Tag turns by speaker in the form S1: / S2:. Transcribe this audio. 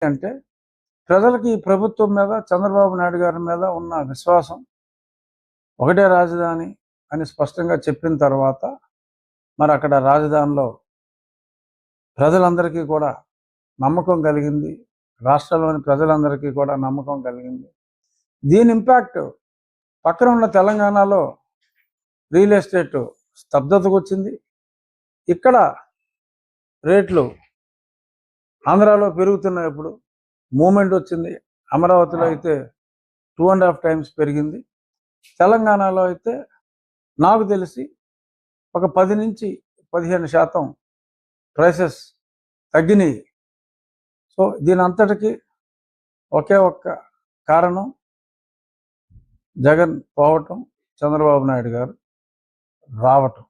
S1: అంటే ప్రజలకి ఈ ప్రభుత్వం మీద, చంద్రబాబు నాయుడు గారి మీద ఉన్న విశ్వాసం, ఒకటే రాజధాని అని స్పష్టంగా చెప్పిన తర్వాత మరి అక్కడ రాజధానిలో ప్రజలందరికీ కూడా నమ్మకం కలిగింది. రాష్ట్రంలోని ప్రజలందరికీ కూడా నమ్మకం కలిగింది. దీని ఇంపాక్ట్ పక్కన ఉన్న తెలంగాణలో రియల్ ఎస్టేట్ స్తబ్దతకు వచ్చింది. ఇక్కడ రేట్లు ఆంధ్రాలో పెరుగుతున్నాయి. ఇప్పుడు మూమెంట్ వచ్చింది. అమరావతిలో అయితే 2.5 times పెరిగింది. తెలంగాణలో అయితే నాకు తెలిసి ఒక 10 నుంచి 15% ప్రైసెస్ తగ్గినాయి. సో దీని అంతటికి ఒకే ఒక్క కారణం జగన్ పోవటం, చంద్రబాబు నాయుడు గారు రావటం.